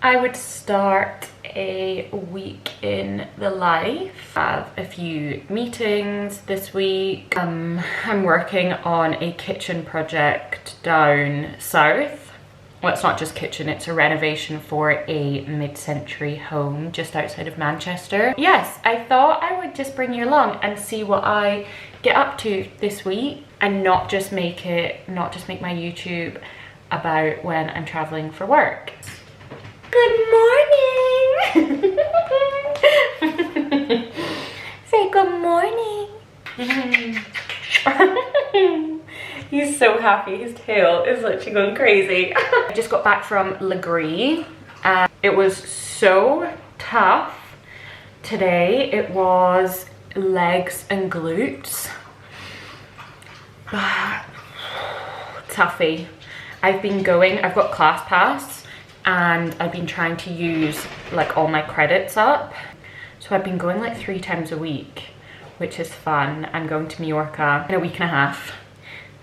I would start a week in the life. I have a few meetings this week. I'm working on a kitchen project down south. Well, it's not just kitchen, it's a renovation for a mid-century home just outside of Manchester. Yes, I thought I would just bring you along and see what I get up to this week and not just make my YouTube about when I'm traveling for work. Good morning! Say good morning. He's so happy, his tail is literally going crazy. I just got back from Lagree and it was so tough today. It was legs and glutes. Toughy. I've got class pass and I've been trying to use like all my credits up. So I've been going like 3 times a week, which is fun. I'm going to Mallorca in a week and a half.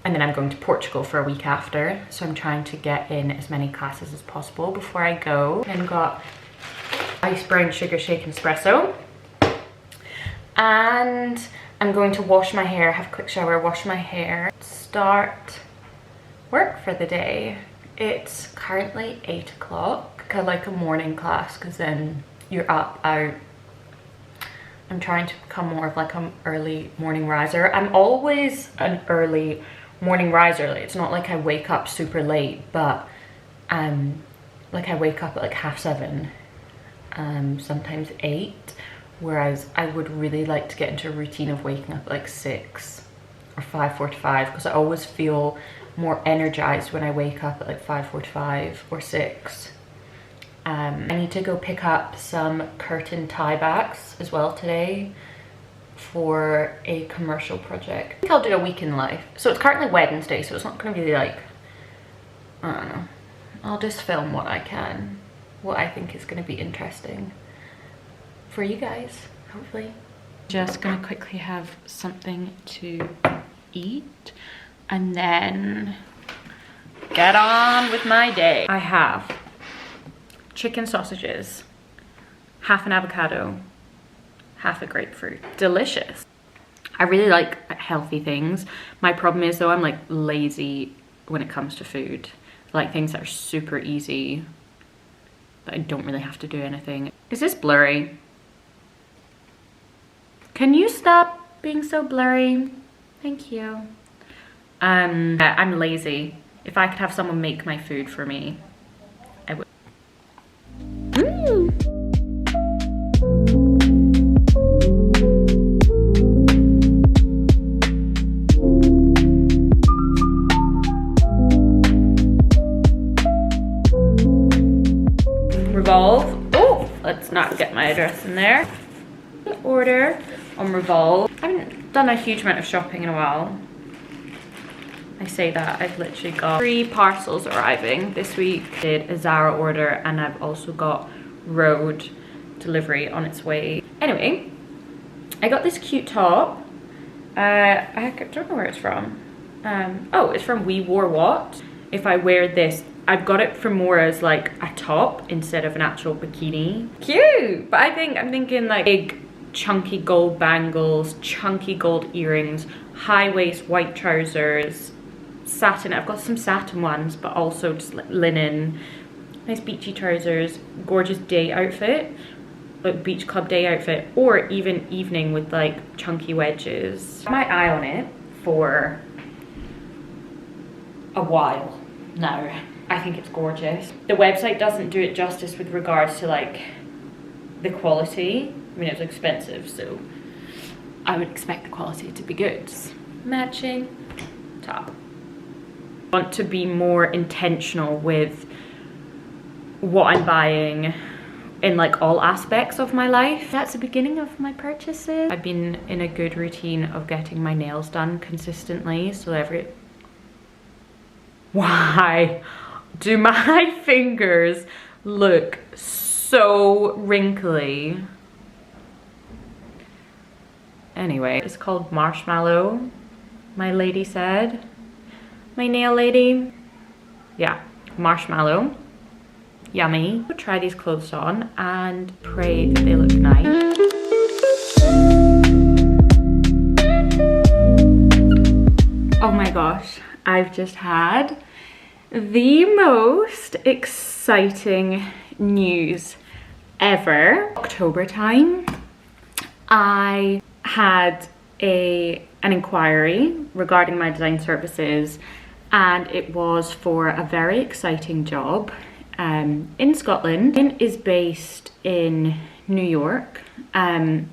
And then I'm going to Portugal for a week after. So I'm trying to get in as many classes as possible before I go. And got ice brown sugar shake and espresso. And I'm going to wash my hair, have a quick shower, wash my hair, start work for the day. It's currently 8 o'clock. I like a morning class because then you're up, out. I'm trying to become more of like an early morning riser. I'm always an early morning riser. Like, it's not like I wake up super late, but like I wake up at like 7:30, sometimes 8, whereas I would really like to get into a routine of waking up at like 6 or 5:45 because I always feel more energized when I wake up at like 5:45 or 6. I need to go pick up some curtain tie backs as well today for a commercial project. I think I'll do a week in life. So it's currently Wednesday, so it's not going to be like, I don't know. I'll just film what I can, what I think is going to be interesting for you guys, hopefully. Just going to quickly have something to eat and then get on with my day. I have chicken sausages, half an avocado, half a grapefruit. Delicious. I really like healthy things. My problem is though, I'm like lazy when it comes to food. I like things that are super easy, but I don't really have to do anything. Is this blurry? Can you stop being so blurry? Thank you. I'm lazy. If I could have someone make my food for me, I would. Revolve. Oh, let's not get my address in there. Order on Revolve. I haven't done a huge amount of shopping in a while. I say that, I've literally got 3 parcels arriving this week. Did a Zara order and I've also got road delivery on its way. Anyway, I got this cute top. I don't know where it's from. Oh, it's from We Wore What. If I wear this, I've got it for more as like a top instead of an actual bikini. Cute, but I'm thinking like big chunky gold bangles, chunky gold earrings, high waist white trousers, satin. I've got some satin ones, but also just like linen, nice beachy trousers, gorgeous day outfit, like beach club day outfit, or even evening with like chunky wedges. My eye on it for a while now. I think it's gorgeous. The website doesn't do it justice with regards to like the quality. I mean, it was expensive, so I would expect the quality to be good. Matching top. I want to be more intentional with what I'm buying in like all aspects of my life. That's the beginning of my purchases. I've been in a good routine of getting my nails done consistently, so Why do my fingers look so wrinkly? Anyway, it's called Marshmallow, my lady said. My nail lady. Yeah, Marshmallow. yummy. I'll try these clothes on and pray that they look nice. Oh my gosh, I've just had the most exciting news ever. October time, I had an inquiry regarding my design services, and it was for a very exciting job in Scotland. It is based in New York, and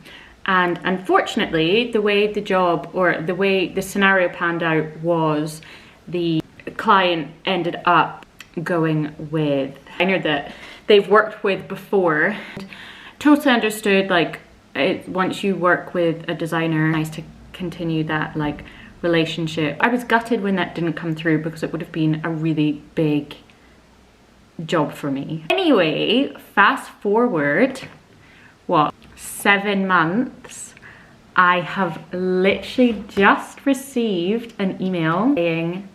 unfortunately the way the job, or the way the scenario panned out, was the client ended up going with a designer that they've worked with before. Totally understood, like, once you work with a designer, it's nice to continue that like relationship. I was gutted when that didn't come through because it would have been a really big job for me. Anyway, fast forward, what, 7 months, I have literally just received an email saying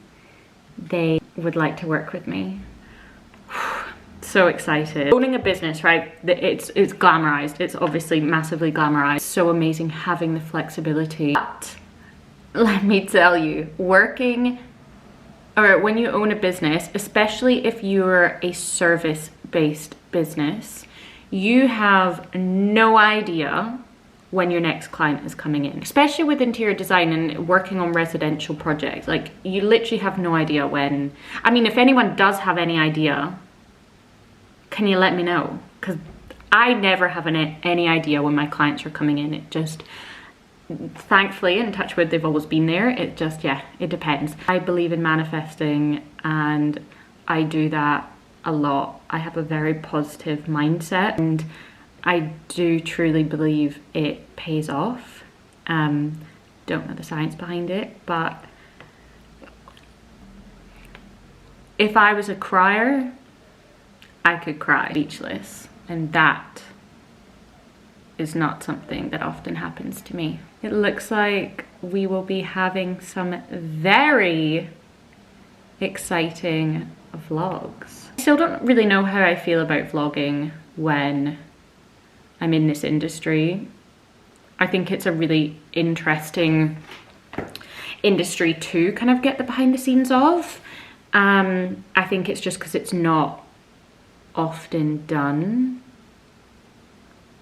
they would like to work with me. So excited. Owning a business, right? It's glamorized. It's obviously massively glamorized. So amazing having the flexibility. But let me tell you, when you own a business, especially if you're a service-based business, you have no idea when your next client is coming in. Especially with interior design and working on residential projects, like, you literally have no idea when. I mean, if anyone does have any idea, can you let me know? Because I never have any idea when my clients are coming in. It just, thankfully, and touch wood, they've always been there. It just, yeah, it depends. I believe in manifesting, and I do that a lot. I have a very positive mindset, and I do truly believe it pays off. Don't know the science behind it, but if I was a crier, I could cry speechless, and that is not something that often happens to me. It looks like we will be having some very exciting vlogs. I still don't really know how I feel about vlogging when I'm in this industry. I think it's a really interesting industry to kind of get the behind the scenes of. I think it's just because it's not often done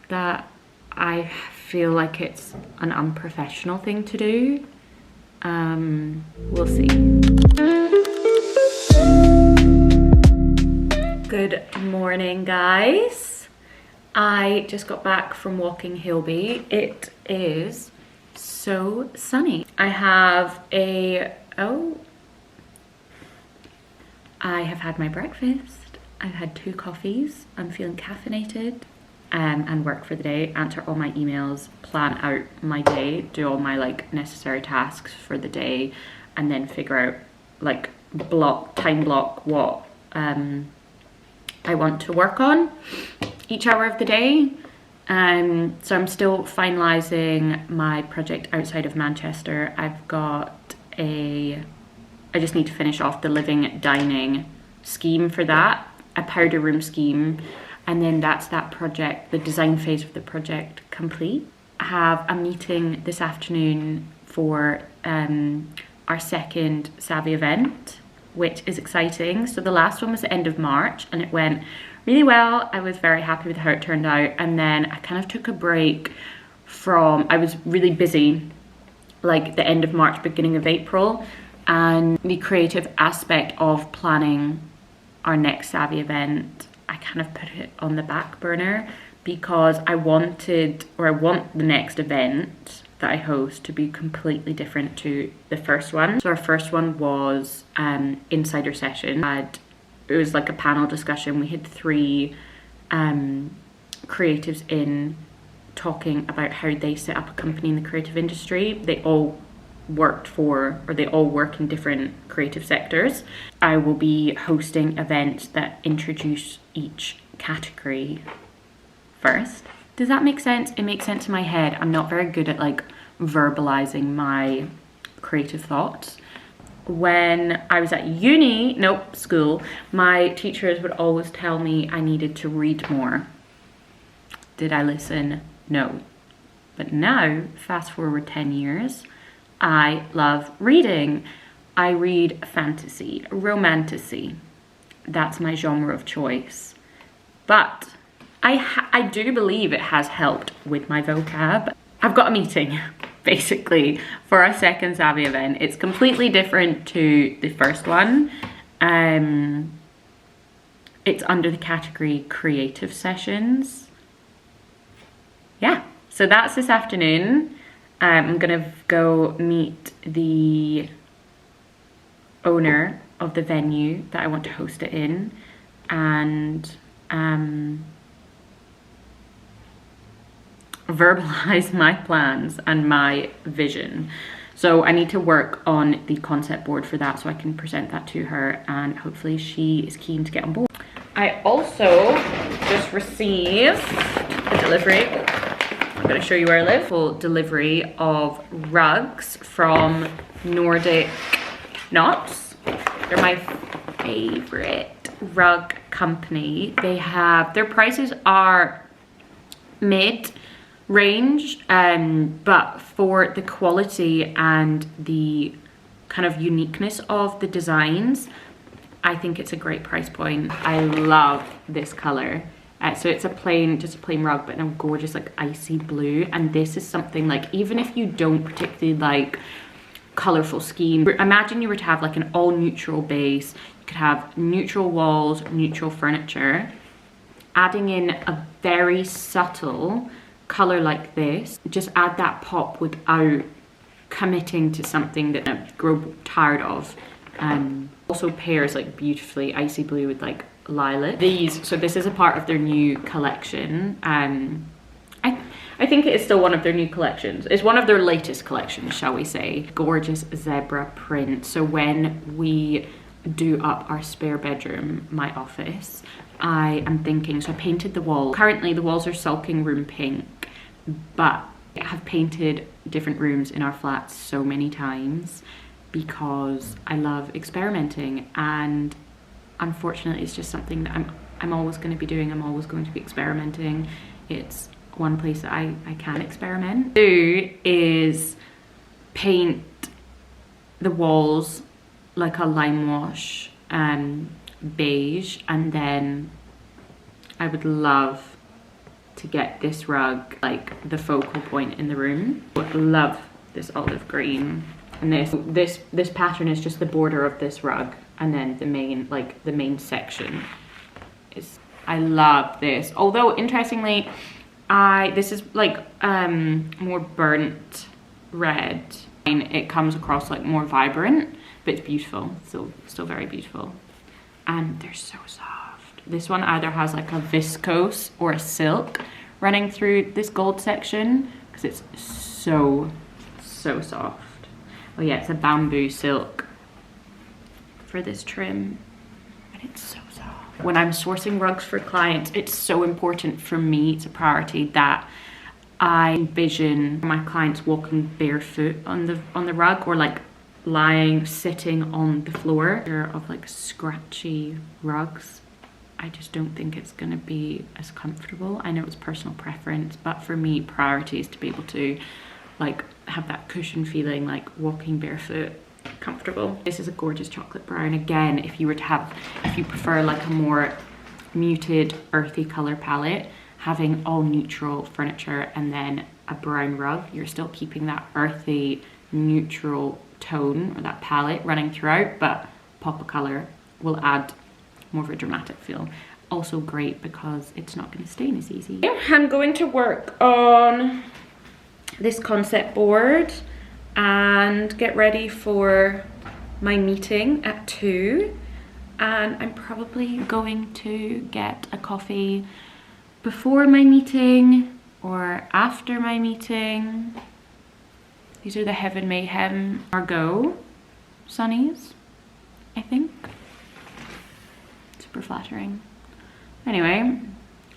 that I feel like it's an unprofessional thing to do. We'll see. Good morning, guys. I just got back from walking Hilby. It is so sunny. I have had my breakfast. I've had 2 coffees. I'm feeling caffeinated, and work for the day, answer all my emails, plan out my day, do all my like necessary tasks for the day, and then figure out like time block what I want to work on each hour of the day. So I'm still finalizing my project outside of Manchester. I just need to finish off the living dining scheme for that, a powder room scheme, and then that's that project, the design phase of the project, complete. I have a meeting this afternoon for our second Savvy event, which is exciting. So the last one was the end of March and it went really well. I was very happy with how it turned out, and then I kind of took a break I was really busy like the end of March, beginning of April, and the creative aspect of planning our next Savvy event, I kind of put it on the back burner because I want the next event that I host to be completely different to the first one. So our first one was insider session. It was like a panel discussion. We had 3 creatives in talking about how they set up a company in the creative industry. They all work in different creative sectors. I will be hosting events that introduce each category first. Does that make sense? It makes sense in my head. I'm not very good at like verbalizing my creative thoughts. when I was at school, my teachers would always tell me I needed to read more. Did I listen? No. But now, fast forward 10 years, I love reading. I read fantasy, romantasy. That's my genre of choice. But I do believe it has helped with my vocab. I've got a meeting, basically, for our second Savvy event. It's completely different to the first one. It's under the category creative sessions. Yeah, so that's this afternoon. I'm gonna go meet the owner of the venue that I want to host it in, and verbalize my plans and my vision. So I need to work on the concept board for that so I can present that to her, and hopefully she is keen to get on board. I also just received a delivery. I'm going to show you where I live. Full delivery of rugs from Nordic Knots. They're my favorite rug company. Their prices are mid-range, but for the quality and the kind of uniqueness of the designs, I think it's a great price point. I love this color. So it's just a plain rug, but in a gorgeous like icy blue. And this is something like, even if you don't particularly like colorful scheme, imagine you were to have like an all neutral base. You could have neutral walls, neutral furniture, adding in a very subtle color like this. Just add that pop without committing to something that I grow tired of. Also pairs like beautifully icy blue with like lilac. So this is a part of their new collection. I think it is still one of their new collections. It's one of their latest collections, shall we say. Gorgeous zebra print. So when we do up our spare bedroom, my office, I am thinking, so I painted the wall. Currently the walls are sulking room pink, but I have painted different rooms in our flat so many times because I love experimenting, and unfortunately it's just something that I'm always going to be doing. I'm always going to be experimenting. It's one place that I can experiment. Do is paint the walls like a lime wash beige, and then I would love to get this rug like the focal point in the room. Would love this olive green, and this pattern is just the border of this rug, and then the main section is, I love this. Although interestingly, this is like more burnt red. It comes across like more vibrant, but it's beautiful. Still very beautiful. And they're so soft. This one either has like a viscose or a silk running through this gold section, because it's so soft. Oh yeah, it's a bamboo silk for this trim, and it's so soft. When I'm sourcing rugs for clients, it's so important for me, it's a priority, that I envision my clients walking barefoot on the rug, or like sitting on the floor. Of like scratchy rugs, I just don't think it's gonna be as comfortable. I know it's personal preference, but for me, priority is to be able to like have that cushion feeling, like walking barefoot, comfortable. This is a gorgeous chocolate brown. Again, if you prefer like a more muted earthy color palette, having all neutral furniture and then a brown rug, you're still keeping that earthy neutral tone or that palette running throughout, but pop of color will add more of a dramatic feel. Also great because it's not going to stain as easy. I'm going to work on this concept board and get ready for my meeting at 2, and I'm probably going to get a coffee before my meeting or after my meeting. These are the Heaven Mayhem Margot sunnies, I think. Super flattering. Anyway,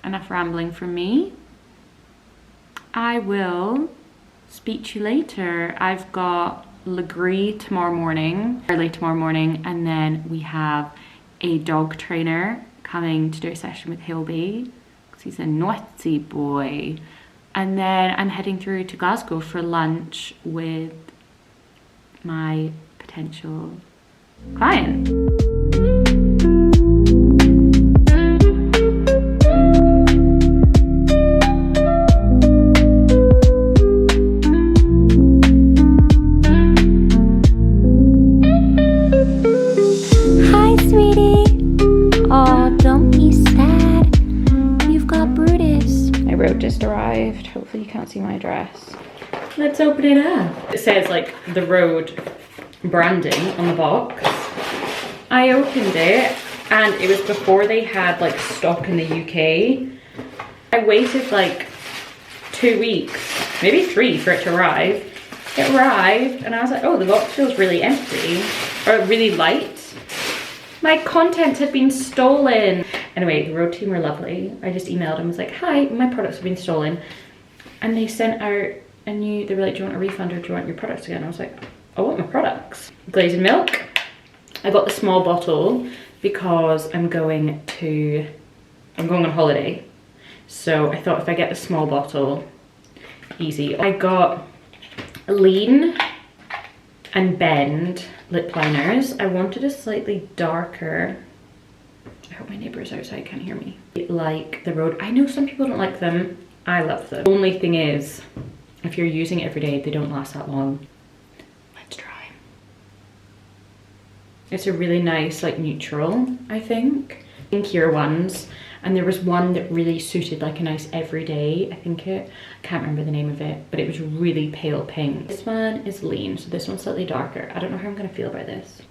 enough rambling from me. I will speak to you later. I've got Lagree tomorrow morning, early tomorrow morning, and then we have a dog trainer coming to do a session with Hilby because he's a naughty boy. And then I'm heading through to Glasgow for lunch with my potential client. Hi, sweetie. Oh, don't be sad. You've got Brutus. My road just arrived. Hopefully you can't see my address. Let's open it up. It says like the road branding on the box. I opened it and it was before they had like stock in the UK. I waited like 2 weeks, maybe 3 for it to arrive. It arrived and I was like, oh, the box feels really empty or really light. My contents had been stolen. Anyway, the road team were lovely. I just emailed them and was like, hi, my products have been stolen. And they sent out a new, they were like, do you want a refund or do you want your products again? I was like, I want my products. Glazed milk. I got the small bottle because I'm going on holiday. So I thought if I get the small bottle, easy. I got Lean and Bend lip liners. I wanted a slightly darker, I hope my neighbours outside can't hear me, like the road. I know some people don't like them. I love them. Only thing is, if you're using it every day, they don't last that long. Let's try. It's a really nice like neutral, I think. Pinkier ones. And there was one that really suited like a nice everyday, I can't remember the name of it, but it was really pale pink. This one is Lean, so this one's slightly darker. I don't know how I'm gonna feel about this.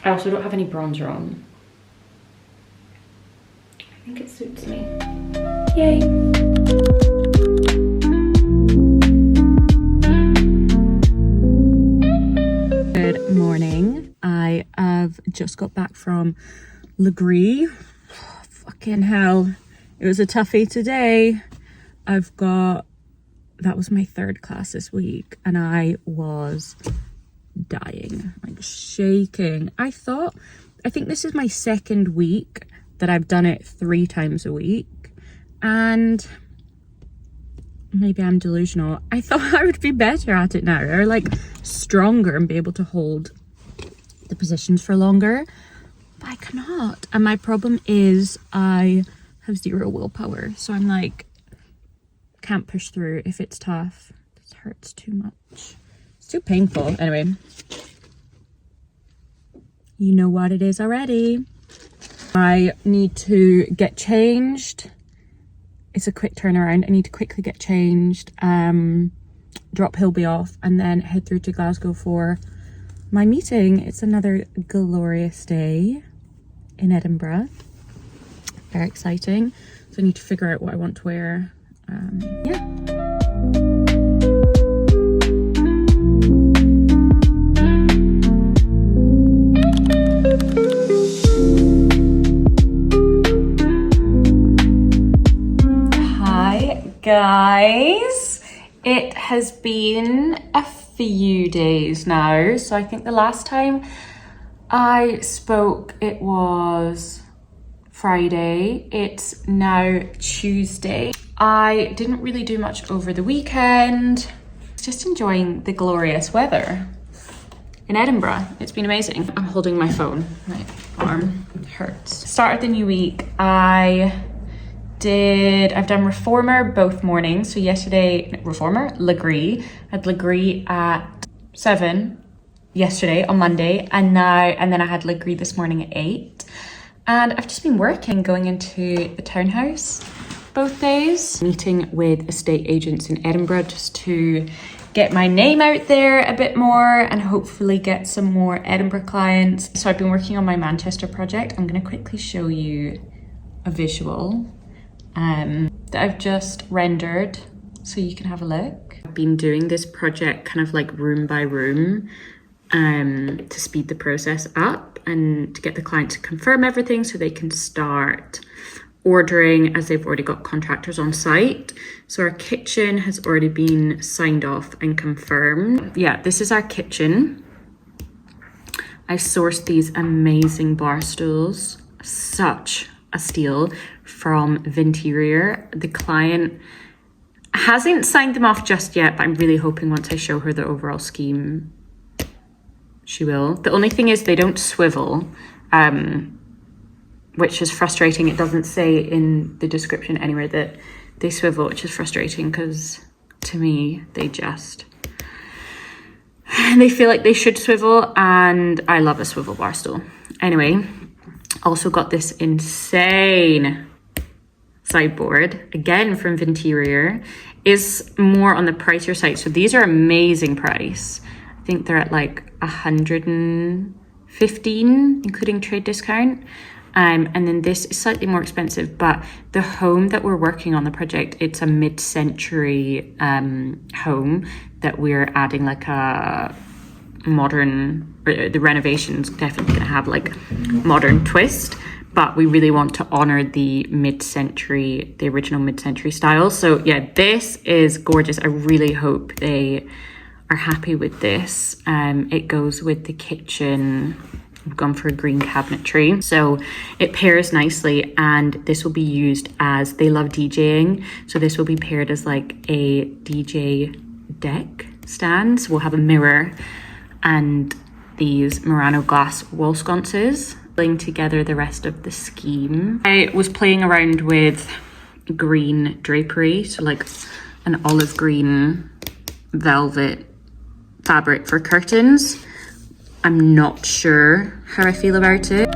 I also don't have any bronzer on. I think it suits me. Yay. Good morning. I have just got back from Lagree. Oh, fucking hell. It was a toughie today. That was my 3rd class this week and I was dying, like shaking. I think this is my 2nd week that I've done it 3 times a week, and maybe I'm delusional. I thought I would be better at it now, or like stronger and be able to hold the positions for longer, but I cannot. And my problem is I have 0 willpower, so I'm like, can't push through if it's tough. This hurts too much. It's too painful. Anyway, you know what it is already. I need to get changed. It's a quick turnaround. I need to quickly get changed, drop Hilby off, and then head through to Glasgow for my meeting. It's another glorious day in Edinburgh. Very exciting. So I need to figure out what I want to wear. Yeah. Guys, it has been a few days now, so I think the last time I spoke it was Friday. It's now Tuesday. I didn't really do much over the weekend, just enjoying the glorious weather in Edinburgh. It's been amazing. I'm holding my phone, my arm hurts. Started the new week. I've done Reformer both mornings. So yesterday, Reformer, Lagree. I had Lagree at 7 yesterday on Monday, and then I had Lagree this morning at 8. And I've just been working, going into the townhouse both days, meeting with estate agents in Edinburgh just to get my name out there a bit more and hopefully get some more Edinburgh clients. So I've been working on my Manchester project. I'm going to quickly show you a visual that I've just rendered so you can have a look. I've been doing this project kind of like room by room to speed the process up and to get the client to confirm everything so they can start ordering as they've already got contractors on site. So our kitchen has already been signed off and confirmed. Yeah, this is our kitchen. I sourced these amazing bar stools, such a steal, from Vinterior. The client hasn't signed them off just yet, but I'm really hoping once I show her the overall scheme, she will. The only thing is they don't swivel, which is frustrating. It doesn't say in the description anywhere that they swivel, which is frustrating because to me, they feel like they should swivel, and I love a swivel bar stool. Anyway, also got this insane sideboard, again from Vinterior. Is more on the pricier side. So these are amazing price. I think they're at like 115, including trade discount. And then this is slightly more expensive, but the home that we're working on the project, it's a mid-century home that we're adding like a modern, the renovation's definitely gonna have like modern twist, but we really want to honor the mid-century, the original mid-century style. So yeah, this is gorgeous. I really hope they are happy with this. It goes with the kitchen. I've gone for a green cabinetry, so it pairs nicely, and this will be used as, they love DJing, so this will be paired as like a DJ deck stand. So we'll have a mirror and these Murano glass wall sconces, pulling together the rest of the scheme. I was playing around with green drapery, so like an olive green velvet fabric for curtains. I'm not sure how I feel about it.